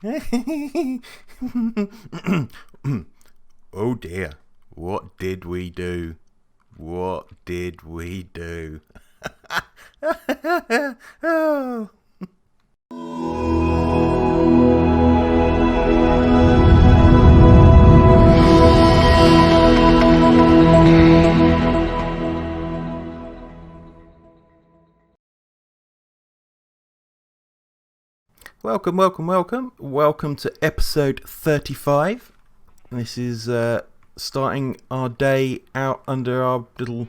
Oh dear, what did we do? What did we do? Oh. Welcome to episode 35. This is starting our day out under our little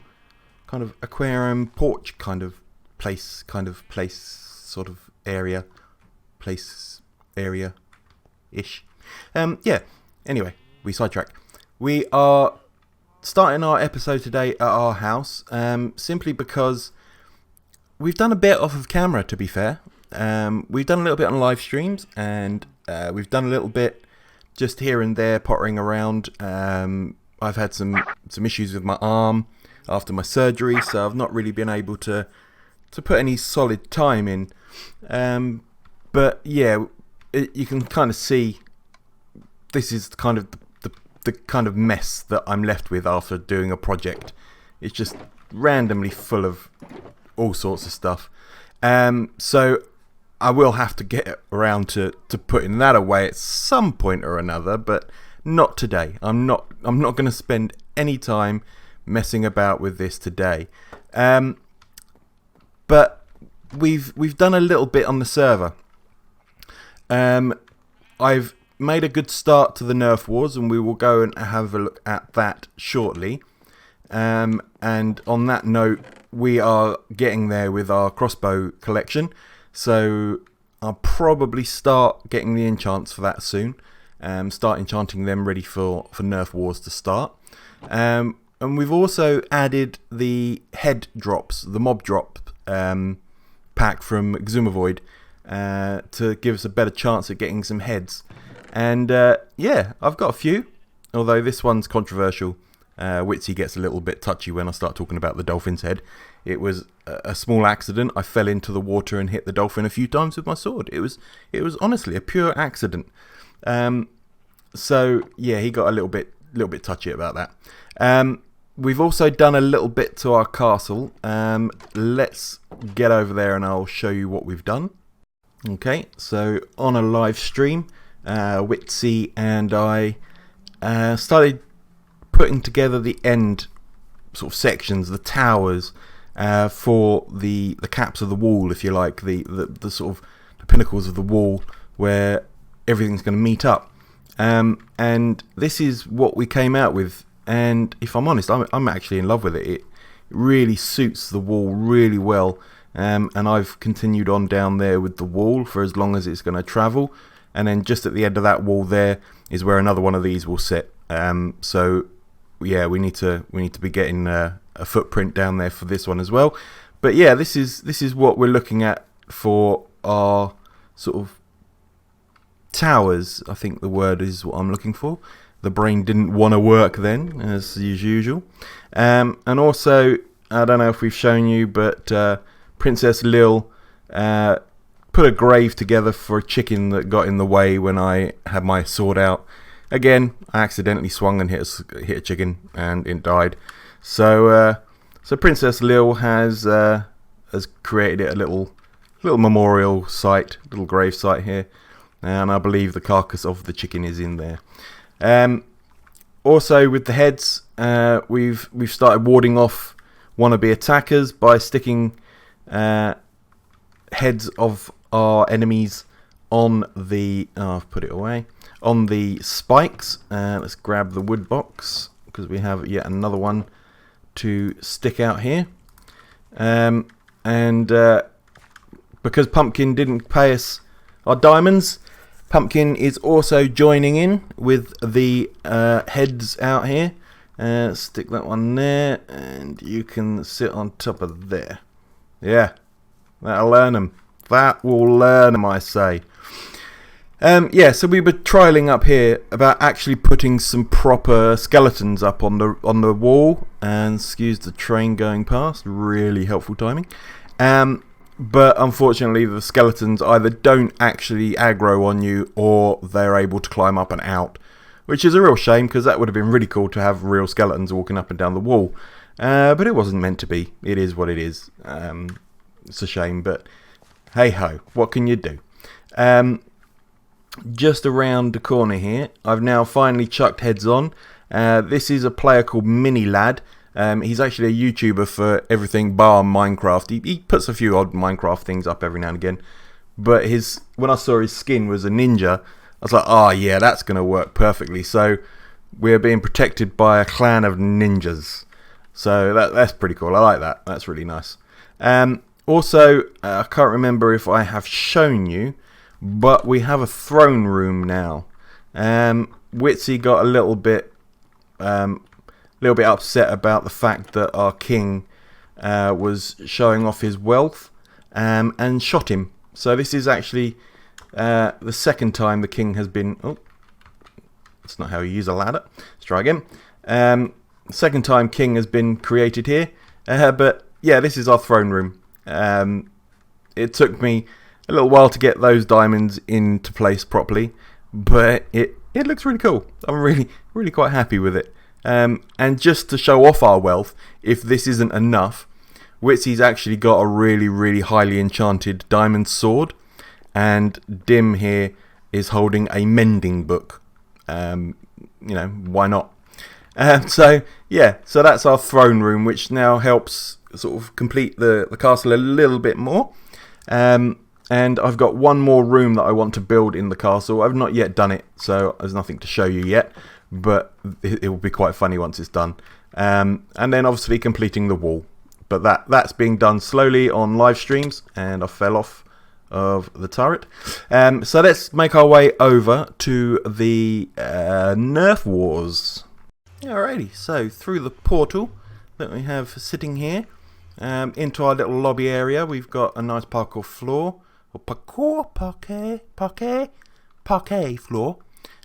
kind of aquarium porch kind of place, sort of area, ish. Anyway, we sidetrack. We are starting our episode today at our house, simply because we've done a bit off of camera, to be fair. We've done a little bit on live streams, and we've done a little bit just here and there, pottering around. I've had some issues with my arm after my surgery, so I've not really been able to put any solid time in. But yeah, you can kind of see this is kind of the kind of mess that I'm left with after doing a project. It's just randomly full of all sorts of stuff. So I will have to get around to putting that away at some point or another, but not today. I'm not going to spend any time messing about with this today. But we've done a little bit on the server. I've made a good start to the Nerf Wars, and we will go and have a look at that shortly. And on that note, we are getting there with our crossbow collection, so I'll probably start getting the enchants for that soon. Start enchanting them ready for Nerf Wars to start. And we've also added the head drops, the mob drop pack from Exumavoid, to give us a better chance at getting some heads. And yeah, I've got a few, although this one's controversial. Witsy gets a little bit touchy when I start talking about the dolphin's head. It was a small accident. I fell into the water and hit the dolphin a few times with my sword. It was honestly a pure accident. So yeah, he got a little bit touchy about that. We've also done a little bit to our castle. Let's get over there and I'll show you what we've done. Okay, so on a live stream, Witsy and I started putting together the end sort of sections, the towers, for the caps of the wall, if you like, the sort of the pinnacles of the wall where everything's going to meet up. And this is what we came out with. And if I'm honest, I'm actually in love with it. It really suits the wall really well. And I've continued on down there with the wall for as long as it's going to travel. And then just at the end of that wall there is where another one of these will sit. So yeah, we need to be getting a footprint down there for this one as well. But yeah, this is what we're looking at for our sort of towers. I think the word is what I'm looking for. The brain didn't want to work then, as usual. And also, I don't know if we've shown you, but Princess Lil put a grave together for a chicken that got in the way when I had my sword out. Again, I accidentally swung and hit a chicken, and it died. So Princess Lil has created it a little memorial site, little grave site here, and I believe the carcass of the chicken is in there. Also with the heads, we've started warding off wannabe attackers by sticking heads of our enemies on the. Oh, I've put it away. On the spikes. Let's grab the wood box because we have yet another one to stick out here. And because Pumpkin didn't pay us our diamonds, Pumpkin is also joining in with the heads out here. Stick that one there, and you can sit on top of there. Yeah, that'll learn them. That will learn them, I say. Yeah, so we were trialing up here about actually putting some proper skeletons up on the wall, and excuse the train going past, really helpful timing. but unfortunately the skeletons either don't actually aggro on you or they're able to climb up and out, which is a real shame because that would have been really cool to have real skeletons walking up and down the wall. But it wasn't meant to be. It is what it is. It's a shame, but hey ho, what can you do? Just around the corner here, I've now finally chucked heads on. This is a player called Mini Lad. He's actually a YouTuber for everything bar Minecraft. He puts a few odd Minecraft things up every now and again. But when I saw his skin was a ninja, I was like, oh yeah, that's going to work perfectly. So we're being protected by a clan of ninjas. So that's pretty cool. I like that. That's really nice. Also, I can't remember if I have shown you, but we have a throne room now. Witsy got a little bit upset about the fact that our king was showing off his wealth and shot him. So this is actually the second time the king has been... Oh, that's not how you use a ladder. Let's try again. Second time king has been created here. But yeah, this is our throne room. It took me a little while to get those diamonds into place properly, but it looks really cool. I'm really quite happy with it. And just to show off our wealth, if this isn't enough, Witsy's actually got a really highly enchanted diamond sword, and Dim here is holding a mending book. You know, why not? So yeah, so that's our throne room, which now helps sort of complete the castle a little bit more. And I've got one more room that I want to build in the castle. I've not yet done it, so there's nothing to show you yet, but it will be quite funny once it's done. And then obviously completing the wall, but that's being done slowly on live streams, and I fell off of the turret. So let's make our way over to the Nerf Wars. Alrighty, so through the portal that we have sitting here, into our little lobby area, we've got a nice parkour floor, or parquet floor.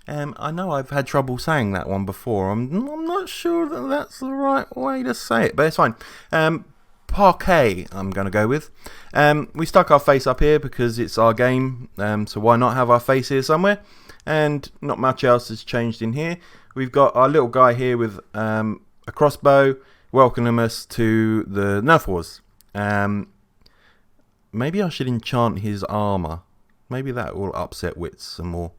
I know I've had trouble saying that one before. I'm not sure that that's the right way to say it, but it's fine. Parquet, I'm going to go with. We stuck our face up here because it's our game, so why not have our face here somewhere? And not much else has changed in here. We've got our little guy here with a crossbow, welcoming us to the Nerf Wars. Maybe I should enchant his armor. Maybe that will upset Wits some more.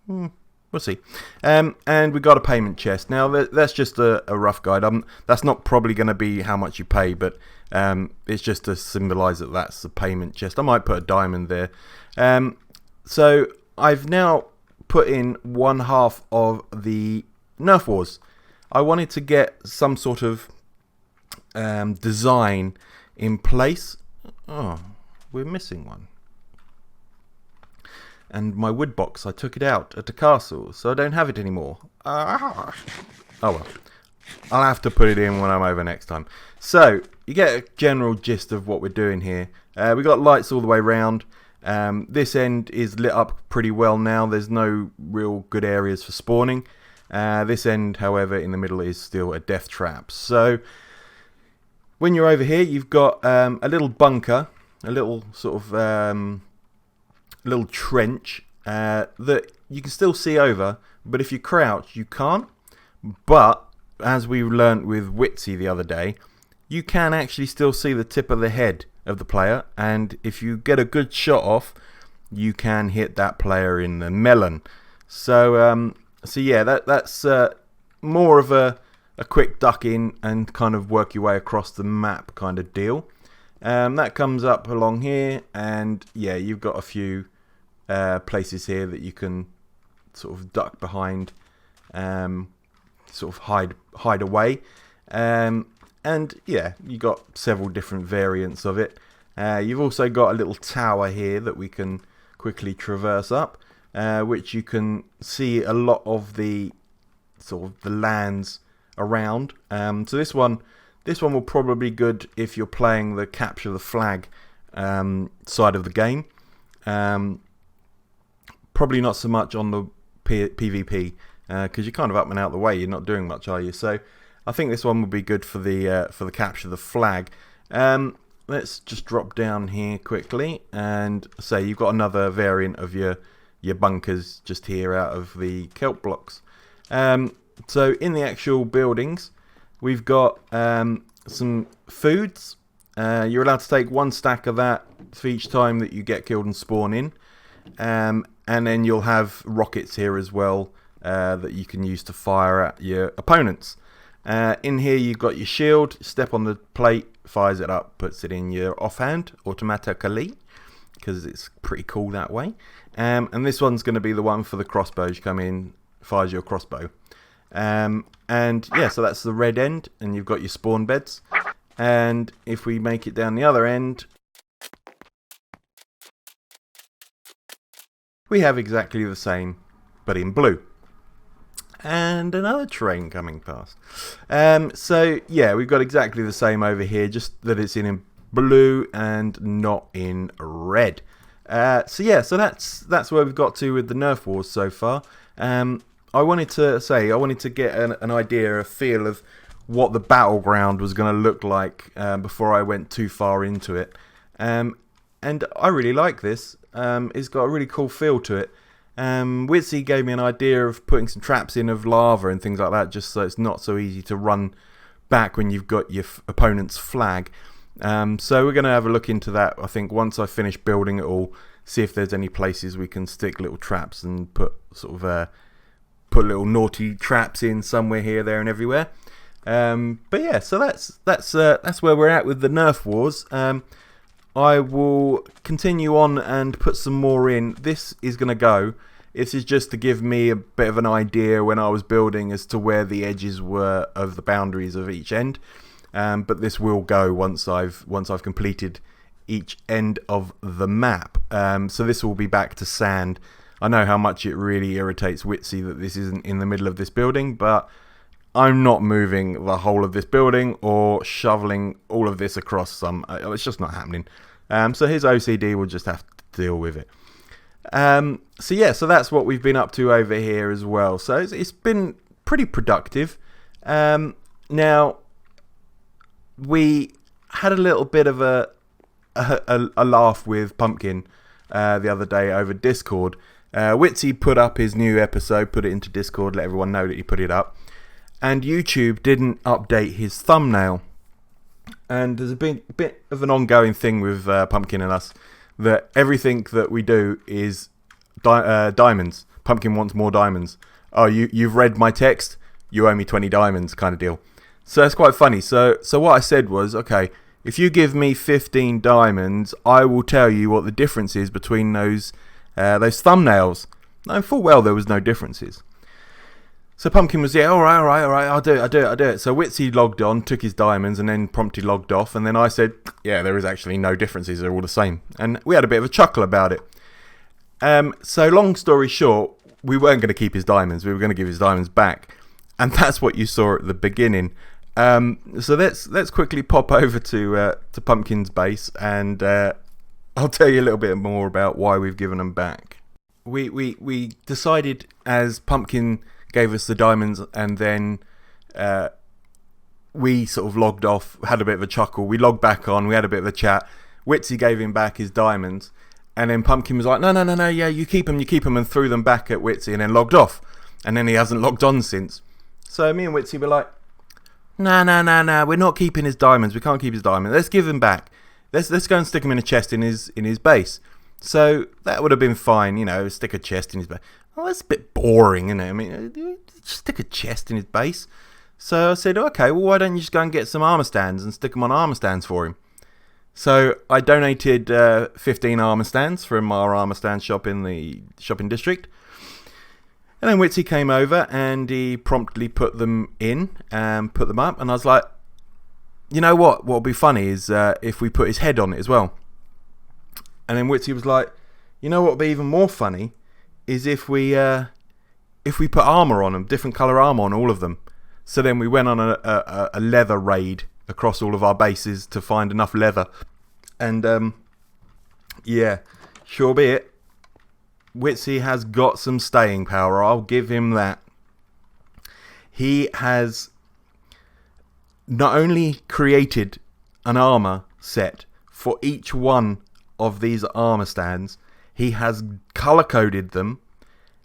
We'll see. And we got a payment chest. Now that's just a rough guide. That's not probably going to be how much you pay, but it's just to symbolise that that's the payment chest. I might put a diamond there. So I've now put in 1/2 of the Nerf Wars. I wanted to get some sort of design in place. Oh, we're missing one. And my wood box, I took it out at the castle, so I don't have it anymore. Oh well, I'll have to put it in when I'm over next time. So you get a general gist of what we're doing here. We got lights all the way around. This end is lit up pretty well now. There's no real good areas for spawning. This end, however, in the middle is still a death trap. So when you're over here, you've got a little bunker, a little sort of little trench that you can still see over, but if you crouch, you can't. But as we learnt with Witsy the other day, you can actually still see the tip of the head of the player, and if you get a good shot off, you can hit that player in the melon. So so yeah, that's more of a quick duck in and kind of work your way across the map kind of deal. That comes up along here, and yeah, you've got a few places here that you can sort of duck behind, sort of hide away. And yeah, you got several different variants of it. You've also got a little tower here that we can quickly traverse up, which you can see a lot of the sort of the lands around. So this one will probably be good if you're playing the capture the flag side of the game. Probably not so much on the PvP because you're kind of up and out of the way. You're not doing much, are you? So I think this one would be good for the capture the flag. let's just drop down here quickly and say you've got another variant of your bunkers just here out of the kelp blocks. So in the actual buildings, we've got some foods. You're allowed to take 1 stack of that for each time that you get killed and spawn in. And then you'll have rockets here as well that you can use to fire at your opponents. In here you've got your shield. Step on the plate, fires it up, puts it in your offhand automatically, because it's pretty cool that way. And this one's going to be the one for the crossbows. You come in, fires your crossbow. And yeah, so that's the red end, and you've got your spawn beds. And if we make it down the other end, we have exactly the same, but in blue. And another train coming past. So yeah, we've got exactly the same over here, just that it's in blue and not in red. So yeah, so that's where we've got to with the Nerf Wars so far. I wanted to get an idea, a feel of what the battleground was going to look like before I went too far into it. And I really like this. It's got a really cool feel to it. Witsy gave me an idea of putting some traps in of lava and things like that, just so it's not so easy to run back when you've got your opponent's flag. So we're going to have a look into that, I think, once I finish building it all, see if there's any places we can stick little traps and put little naughty traps in somewhere here, there and everywhere. But yeah, so that's where we're at with the Nerf Wars. I will continue on and put some more in. This is going to go. This is just to give me a bit of an idea when I was building as to where the edges were of the boundaries of each end. But this will go once I've completed each end of the map. So this will be back to sand. I know how much it really irritates Witsy that this isn't in the middle of this building, but I'm not moving the whole of this building or shoveling all of this across some. It's just not happening. So his OCD will just have to deal with it. So yeah, so that's what we've been up to over here as well. So it's been pretty productive. Now, we had a little bit of a laugh with Pumpkin the other day over Discord. Witsy put up his new episode, put it into Discord, let everyone know that he put it up. And YouTube didn't update his thumbnail. And there's a bit of an ongoing thing with Pumpkin and us, that everything that we do is diamonds. Pumpkin wants more diamonds. Oh, you've read my text? You owe me 20 diamonds kind of deal. So it's quite funny. So what I said was, okay, if you give me 15 diamonds, I will tell you what the difference is between those thumbnails. Knowing full well there was no differences. So Pumpkin was, yeah, all right, I'll do it. So Witsy logged on, took his diamonds, and then promptly logged off. And then I said, yeah, there is actually no differences. They're all the same. And we had a bit of a chuckle about it. So long story short, we weren't going to keep his diamonds. We were going to give his diamonds back. And that's what you saw at the beginning. So let's quickly pop over to Pumpkin's base, and I'll tell you a little bit more about why we've given them back. We decided, as Pumpkin gave us the diamonds, and then we sort of logged off, had a bit of a chuckle. We logged back on, we had a bit of a chat. Witsy gave him back his diamonds, and then Pumpkin was like, no, yeah, you keep them, and threw them back at Witsy, and then logged off. And then he hasn't logged on since. So me and Witsy were like, no, we're not keeping his diamonds. We can't keep his diamonds. Let's give him back. Let's go and stick him in a chest in his base. So that would have been fine, stick a chest in his base. Oh, that's a bit boring, isn't it? I mean, just stick a chest in his base. So I said, okay, well, why don't you just go and get some armor stands and stick them on armor stands for him? So I donated 15 armor stands from our armor stand shop in the shopping district. And then Witsy came over and he promptly put them in and put them up. And I was like, you know what? What would be funny is if we put his head on it as well. And then Witsy was like, you know what would be even more funny is if we put armor on them, different color armor on all of them. So then we went on a leather raid across all of our bases to find enough leather. And yeah, sure be it. Witsy has got some staying power, I'll give him that. He has not only created an armor set for each one of these armor stands. He has color coded them,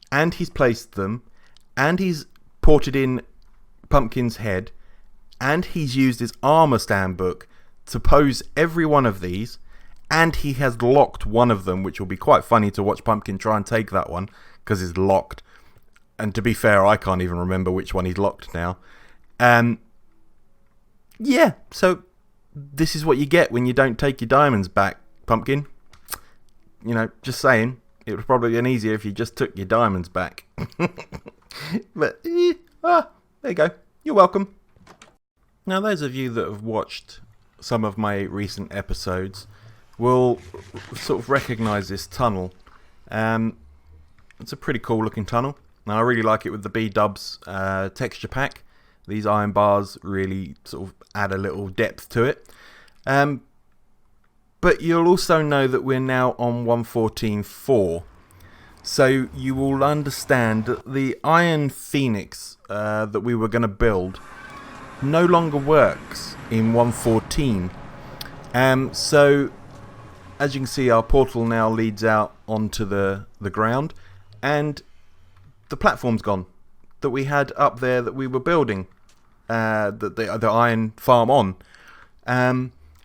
and he's placed them, and he's ported in Pumpkin's head, and he's used his armor stand book to pose every one of these, and he has locked one of them, which will be quite funny to watch Pumpkin try and take that one because it's locked. And to be fair, I can't even remember which one he's locked now. Yeah, so this is what you get when you don't take your diamonds back, Pumpkin. You know, just saying. It would probably been easier if you just took your diamonds back. But, there you go. You're welcome. Now, those of you that have watched some of my recent episodes will sort of recognise this tunnel. It's a pretty cool looking tunnel. And I really like it with the B-dubs texture pack. These iron bars really sort of add a little depth to it. But you'll also know that we're now on 1.14.4. So you will understand that the Iron Phoenix that we were going to build no longer works in 1.14. So as you can see, our portal now leads out onto the ground, and the platform's gone that we had up there that we were building the iron farm on.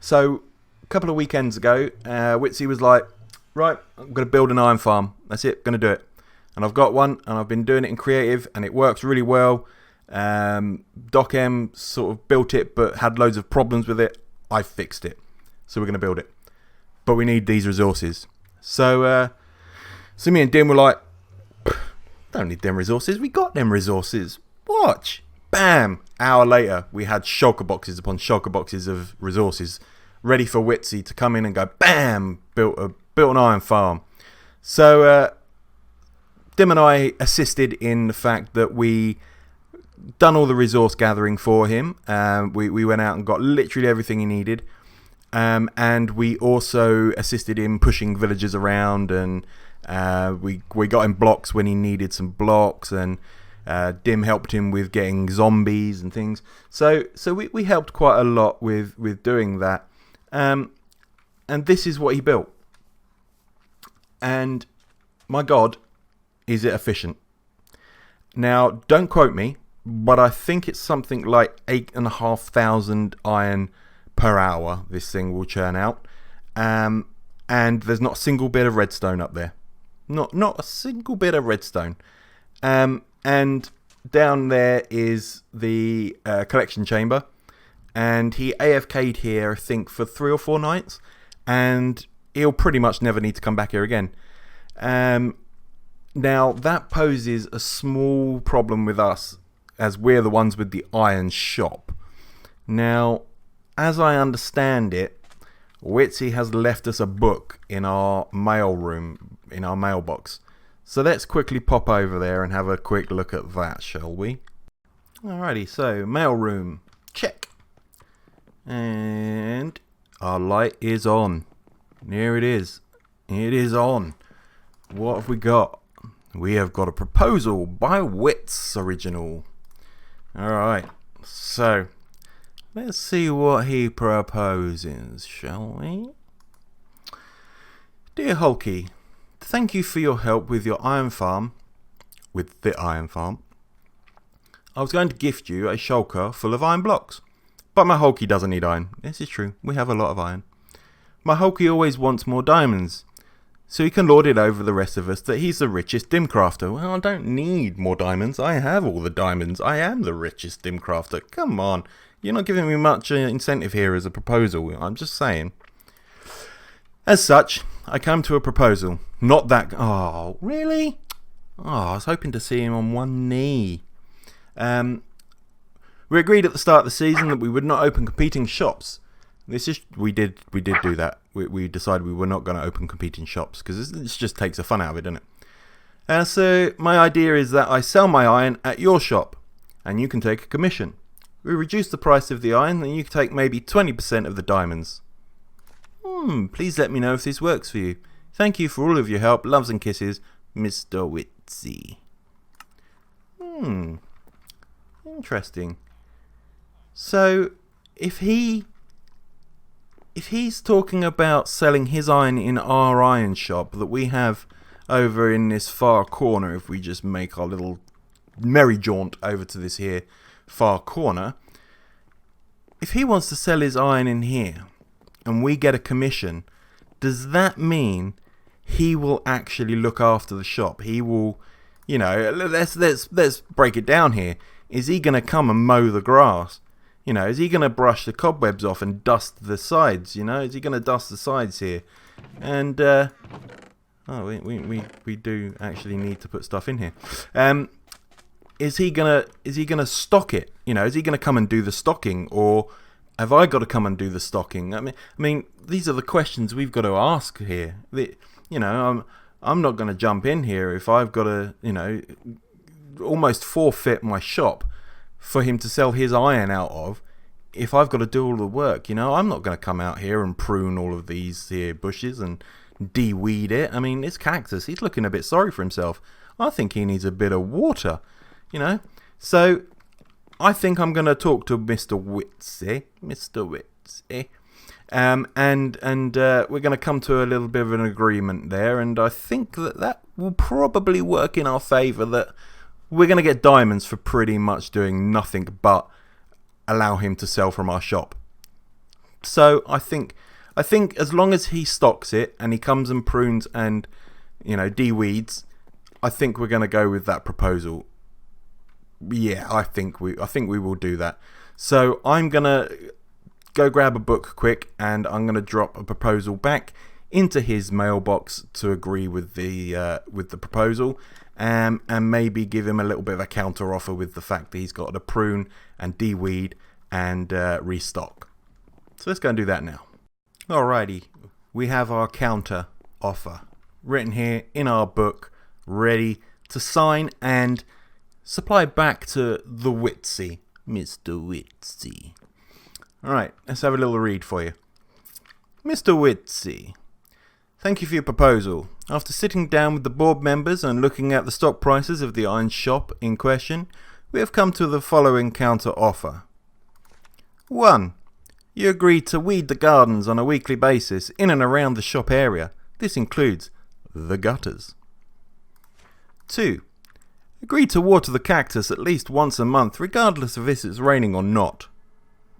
So a couple of weekends ago, Witsy was like, right, I'm going to build an iron farm. That's it, going to do it. And I've got one, and I've been doing it in creative, and it works really well. Doc M sort of built it, but had loads of problems with it. I fixed it. So we're going to build it. But we need these resources. So me and Dim were like, don't need them resources. We got them resources. Watch. Bam. Hour later, we had shulker boxes upon shulker boxes of resources ready for Witsy to come in and go, bam, built an iron farm. So Dim and I assisted in the fact that we done all the resource gathering for him. We went out and got literally everything he needed. And we also assisted in pushing villagers around, and we got him blocks when he needed some blocks, and Dim helped him with getting zombies and things. So we helped quite a lot with doing that. And this is what he built. And my God, is it efficient? Now, don't quote me, but I think it's something like 8,500 iron per hour this thing will churn out. And there's not a single bit of redstone up there. Not a single bit of redstone. And down there is the collection chamber. And he AFK'd here, I think, for 3 or 4 nights. And he'll pretty much never need to come back here again. Now, that poses a small problem with us, as we're the ones with the iron shop. Now, as I understand it, Witsy has left us a book in our mail room, in our mailbox. So let's quickly pop over there and have a quick look at that, shall we? Alrighty, so mail room, check. And our light is on. Here it is. It is on. What have we got? We have got a proposal by Wits Original. Alright, so let's see what he proposes, shall we? Dear Hulky, thank you for your help with your iron farm. With the iron farm. I was going to gift you a shulker full of iron blocks. But my Hulky doesn't need iron. This is true. We have a lot of iron. My Hulky always wants more diamonds, so he can lord it over the rest of us that he's the richest Dimcrafter. Well, I don't need more diamonds. I have all the diamonds. I am the richest Dimcrafter. Come on. You're not giving me much incentive here as a proposal. I'm just saying. As such, I come to a proposal. Not that... Oh, really? Oh, I was hoping to see him on one knee. We agreed at the start of the season that we would not open competing shops. We did do that. We decided we were not going to open competing shops because this just takes the fun out of it, doesn't it? So my idea is that I sell my iron at your shop, and you can take a commission. We reduce the price of the iron, and you can take maybe 20% of the diamonds. Please let me know if this works for you. Thank you for all of your help. Loves and kisses, Mr. Witsy. Interesting. So, if he if he's talking about selling his iron in our iron shop that we have over in this far corner, if we just make our little merry jaunt over to this here far corner, if he wants to sell his iron in here and we get a commission, does that mean he will actually look after the shop? He will, you know, let's break it down here. Is he going to come and mow the grass? You know, is he going to brush the cobwebs off and dust the sides? You know, is he going to dust the sides here? And we do actually need to put stuff in here. Is he gonna stock it? You know, is he gonna come and do the stocking, or have I got to come and do the stocking? I mean, these are the questions we've got to ask here. You know, I'm not going to jump in here if I've got to, you know, almost forfeit my shop for him to sell his iron out of. If I've got to do all the work, you know, I'm not going to come out here and prune all of these here bushes and de-weed it. I mean, it's cactus. He's looking a bit sorry for himself. I think he needs a bit of water, you know. So I think I'm going to talk to Mr. Witsy, and we're going to come to a little bit of an agreement there, and I think that will probably work in our favour, that we're going to get diamonds for pretty much doing nothing but allow him to sell from our shop. So I think as long as he stocks it and he comes and prunes and, you know, de-weeds, I think we're going to go with that proposal. Yeah, I think we will do that. So I'm going to go grab a book quick, and I'm going to drop a proposal back into his mailbox to agree with the proposal, and maybe give him a little bit of a counter offer with the fact that he's got to prune and de-weed and restock. So let's go and do that now. Alrighty, we have our counter offer written here in our book, ready to sign and supply back to the Witsy, Mr. Witsy. Alright, let's have a little read for you. Mr. Witsy, thank you for your proposal. After sitting down with the board members and looking at the stock prices of the iron shop in question, we have come to the following counter offer. 1. You agree to weed the gardens on a weekly basis in and around the shop area. This includes the gutters. 2. Agree to water the cactus at least once a month, regardless of if it's raining or not.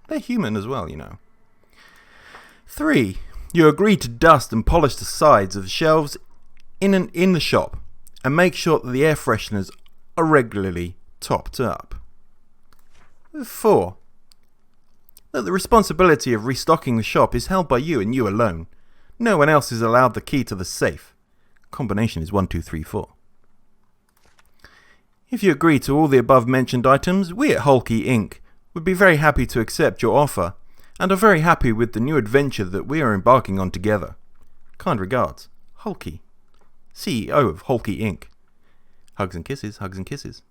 They're human as well, you know. 3. You agree to dust and polish the sides of the shelves in the shop, and make sure that the air fresheners are regularly topped up. 4. That the responsibility of restocking the shop is held by you and you alone. No one else is allowed the key to the safe. Combination is 1, 2, 3, 4. If you agree to all the above mentioned items, we at Hulky Inc. would be very happy to accept your offer, and are very happy with the new adventure that we are embarking on together. Kind regards, Hulky, CEO of Hulky Inc. Hugs and kisses, hugs and kisses.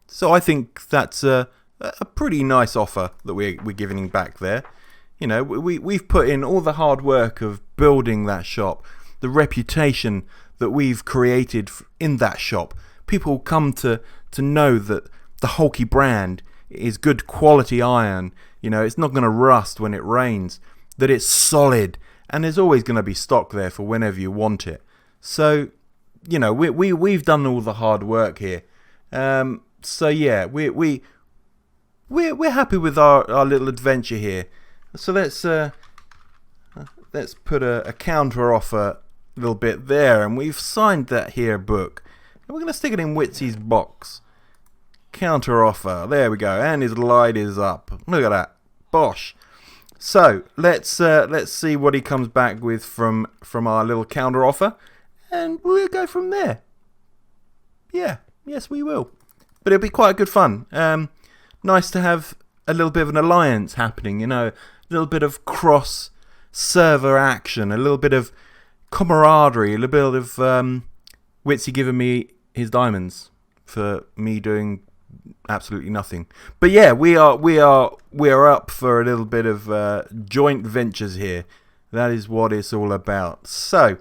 So I think that's a pretty nice offer that we're giving back there. You know, we've put in all the hard work of building that shop, the reputation that we've created in that shop. People come to know that the Hulky brand is good quality iron. You know, it's not going to rust when it rains, that it's solid, and there's always going to be stock there for whenever you want it. So, you know, we've done all the hard work here. So yeah, we're happy with our little adventure here. So let's put a counter offer a little bit there, and we've signed that here book. And we're going to stick it in Witsy's box. Counter offer. There we go. And his light is up. Look at that. Bosh. So let's see what he comes back with from our little counter offer, and we'll go from there. Yeah. Yes, we will. But it'll be quite good fun. Nice to have a little bit of an alliance happening. You know, a little bit of cross server action, a little bit of camaraderie, a little bit of Witsy giving me his diamonds for me doing absolutely nothing. But yeah, we are up for a little bit of joint ventures here. That is what it's all about. So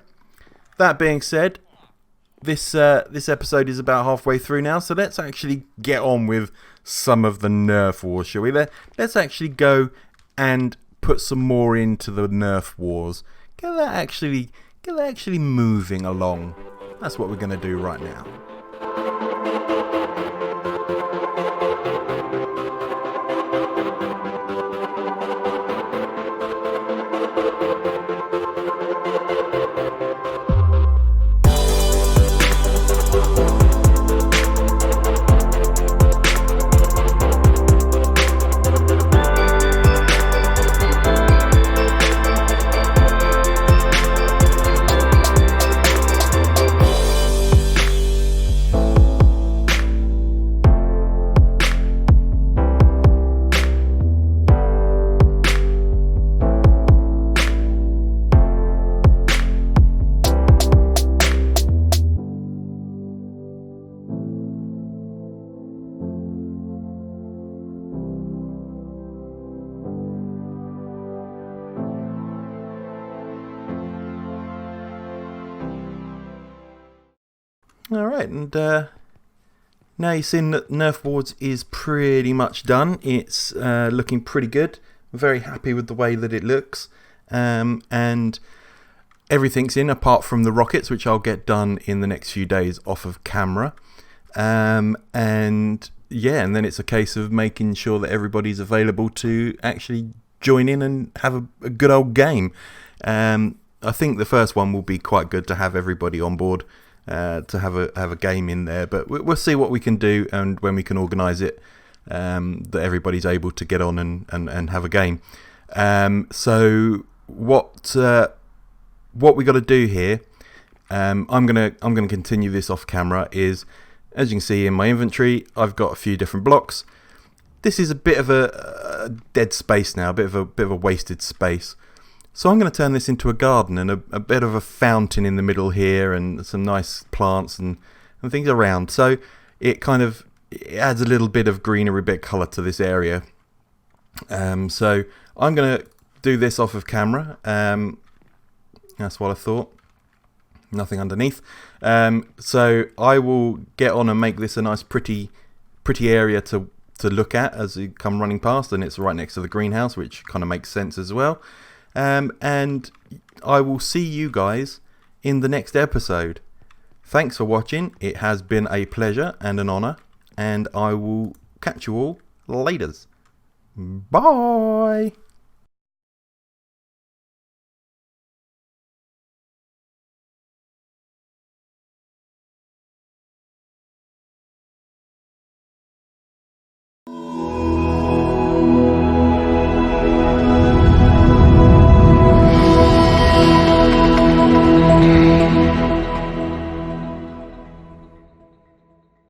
that being said, this episode is about halfway through now, so let's actually get on with some of the Nerf Wars, shall we? Let's actually go and put some more into the Nerf Wars. Get that actually moving along. That's what we're going to do right now. Alright, and now you've seen that Nerf Wars is pretty much done. It's looking pretty good. I'm very happy with the way that it looks. And everything's in apart from the rockets, which I'll get done in the next few days off of camera. And yeah, and then it's a case of making sure that everybody's available to actually join in and have a good old game. I think the first one will be quite good to have everybody on board. To have a game in there, but we'll see what we can do and when we can organise it, that everybody's able to get on and have a game. So what we got to do here, I'm gonna continue this off camera. Is, as you can see in my inventory, I've got a few different blocks. This is a bit of a dead space now, a bit of a wasted space. So I'm going to turn this into a garden and a bit of a fountain in the middle here and some nice plants and things around. So it adds a little bit of greenery, bit of colour to this area. So I'm going to do this off of camera. That's what I thought. Nothing underneath. So I will get on and make this a nice pretty area to look at as you come running past, and it's right next to the greenhouse, which kind of makes sense as well. And I will see you guys in the next episode. Thanks for watching. It has been a pleasure and an honour, and I will catch you all later. Bye.